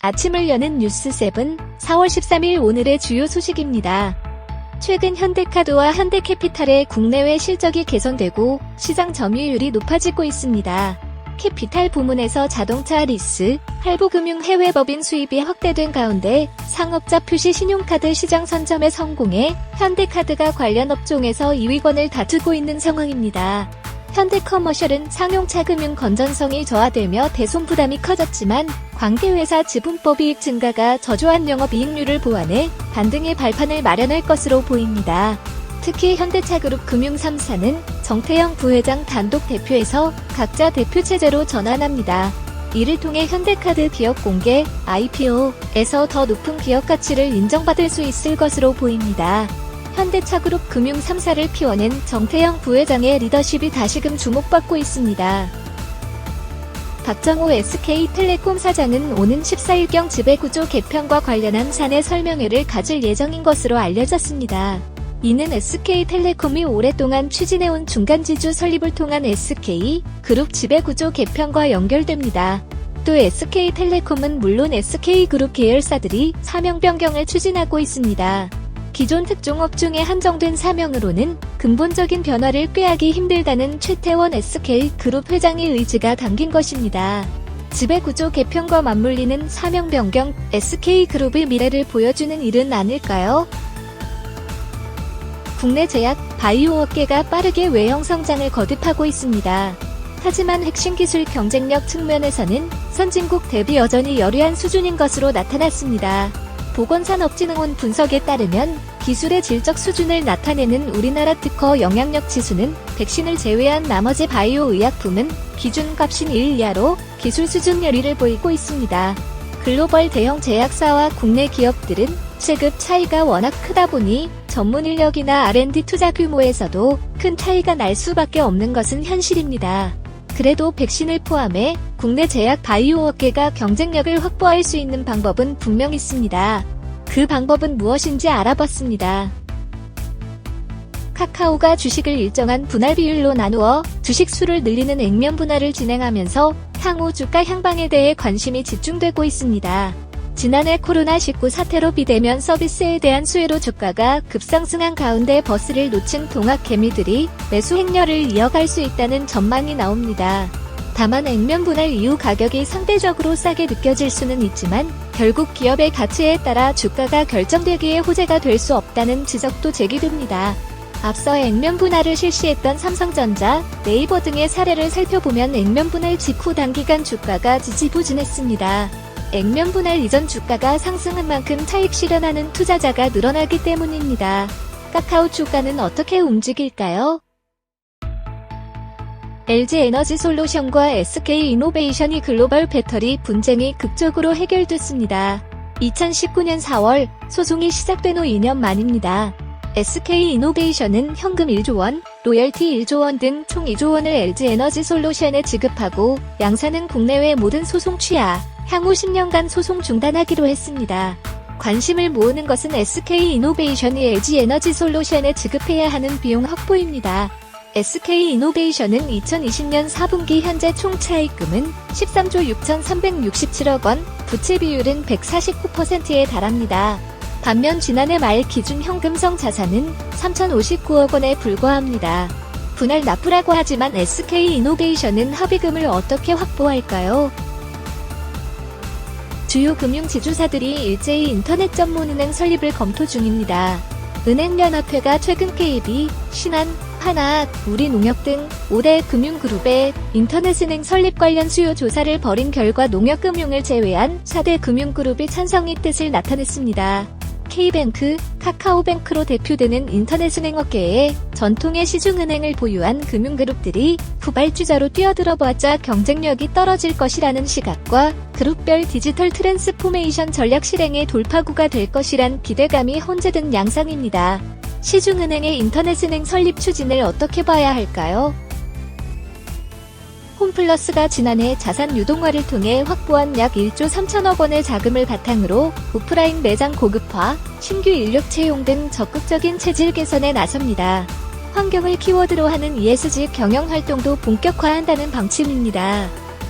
아침을 여는 뉴스7 4월 13일 오늘의 주요 소식입니다. 최근 현대카드와 현대캐피탈의 국내외 실적이 개선되고 시장 점유율이 높아지고 있습니다. 캐피탈 부문에서 자동차 리스, 할부금융 해외 법인 수입이 확대된 가운데 상업자 표시 신용카드 시장 선점에 성공해 현대카드가 관련 업종에서 2위권을 다투고 있는 상황입니다. 현대커머셜은 상용차 금융 건전성이 저하되며 대손 부담이 커졌지만 관계회사 지분법 이익 증가가 저조한 영업이익률을 보완해 반등의 발판을 마련할 것으로 보입니다. 특히 현대차그룹 금융 3사는 정태영 부회장 단독 대표에서 각자 대표 체제로 전환합니다. 이를 통해 현대카드 기업 공개, IPO에서 더 높은 기업 가치를 인정받을 수 있을 것으로 보입니다. 현대차그룹 금융 3사를 피워낸 정태영 부회장의 리더십이 다시금 주목받고 있습니다. 박정호 SK텔레콤 사장은 오는 14일경 지배구조 개편과 관련한 사내 설명회를 가질 예정인 것으로 알려졌습니다. 이는 SK텔레콤이 오랫동안 추진해온 중간지주 설립을 통한 SK그룹 지배구조 개편과 연결됩니다. 또 SK텔레콤은 물론 SK그룹 계열사들이 사명 변경을 추진하고 있습니다. 기존 특종업종에 한정된 사명으로는 근본적인 변화를 꾀하기 힘들다는 최태원 SK그룹 회장의 의지가 담긴 것입니다. 지배구조 개편과 맞물리는 사명 변경, SK그룹의 미래를 보여주는 일은 아닐까요? 국내 제약, 바이오 업계가 빠르게 외형 성장을 거듭하고 있습니다. 하지만 핵심 기술 경쟁력 측면에서는 선진국 대비 여전히 열의한 수준인 것으로 나타났습니다. 보건산업진흥원 분석에 따르면 기술의 질적 수준을 나타내는 우리나라 특허 영향력 지수는 백신을 제외한 나머지 바이오 의약품은 기준값인 1 이하로 기술 수준 열의를 보이고 있습니다. 글로벌 대형 제약사와 국내 기업들은 체급 차이가 워낙 크다 보니 전문 인력이나 R&D 투자 규모에서도 큰 차이가 날 수밖에 없는 것은 현실입니다. 그래도 백신을 포함해 국내 제약 바이오 업계가 경쟁력을 확보할 수 있는 방법은 분명 있습니다. 그 방법은 무엇인지 알아봤습니다. 카카오가 주식을 일정한 분할 비율로 나누어 주식 수를 늘리는 액면 분할을 진행하면서 향후 주가 향방에 대해 관심이 집중되고 있습니다. 지난해 코로나19 사태로 비대면 서비스에 대한 수혜로 주가가 급상승한 가운데 버스를 놓친 동학 개미들이 매수 행렬을 이어갈 수 있다는 전망이 나옵니다. 다만 액면 분할 이후 가격이 상대적으로 싸게 느껴질 수는 있지만 결국 기업의 가치에 따라 주가가 결정되기에 호재가 될 수 없다는 지적도 제기됩니다. 앞서 액면 분할을 실시했던 삼성전자, 네이버 등의 사례를 살펴보면 액면 분할 직후 단기간 주가가 지지부진했습니다. 액면 분할 이전 주가가 상승한 만큼 차익 실현하는 투자자가 늘어나기 때문입니다. 카카오 주가는 어떻게 움직일까요? LG에너지솔루션과 SK이노베이션이 글로벌 배터리 분쟁이 극적으로 해결됐습니다. 2019년 4월 소송이 시작된 후 2년 만입니다. SK이노베이션은 현금 1조 원, 로열티 1조 원 등 총 2조 원을 LG에너지솔루션에 지급하고 양사는 국내외 모든 소송 취하, 향후 10년간 소송 중단하기로 했습니다. 관심을 모으는 것은 SK이노베이션이 LG에너지솔루션에 지급해야 하는 비용 확보입니다. SK이노베이션은 2020년 4분기 현재 총 차입금은 13조 6,367억 원, 부채 비율은 149%에 달합니다. 반면 지난해 말 기준 현금성 자산은 3,059억 원에 불과합니다. 분할 납부라고 하지만 SK이노베이션은 합의금을 어떻게 확보할까요? 주요 금융지주사들이 일제히 인터넷 전문은행 설립을 검토 중입니다. 은행연합회가 최근 KB, 신한, 하나, 우리농협 등 5대 금융그룹의 인터넷은행 설립 관련 수요 조사를 벌인 결과 농협금융을 제외한 4대 금융그룹이 찬성의 뜻을 나타냈습니다. K뱅크, 카카오뱅크로 대표되는 인터넷은행 업계에 전통의 시중은행을 보유한 금융그룹들이 후발주자로 뛰어들어봤자 경쟁력이 떨어질 것이라는 시각과 그룹별 디지털 트랜스포메이션 전략 실행의 돌파구가 될 것이란 기대감이 혼재된 양상입니다. 시중은행의 인터넷은행 설립 추진을 어떻게 봐야 할까요? 홈플러스가 지난해 자산 유동화를 통해 확보한 약 1조 3천억 원의 자금을 바탕으로 오프라인 매장 고급화, 신규 인력 채용 등 적극적인 체질 개선에 나섭니다. 환경을 키워드로 하는 ESG 경영 활동도 본격화한다는 방침입니다.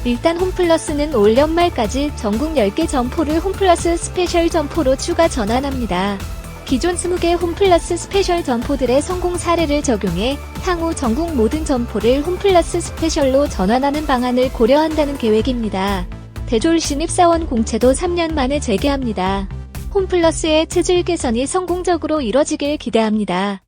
일단 홈플러스는 올 연말까지 전국 10개 점포를 홈플러스 스페셜 점포로 추가 전환합니다. 기존 20개 홈플러스 스페셜 점포들의 성공 사례를 적용해 향후 전국 모든 점포를 홈플러스 스페셜로 전환하는 방안을 고려한다는 계획입니다. 대졸 신입사원 공채도 3년 만에 재개합니다. 홈플러스의 체질 개선이 성공적으로 이뤄지길 기대합니다.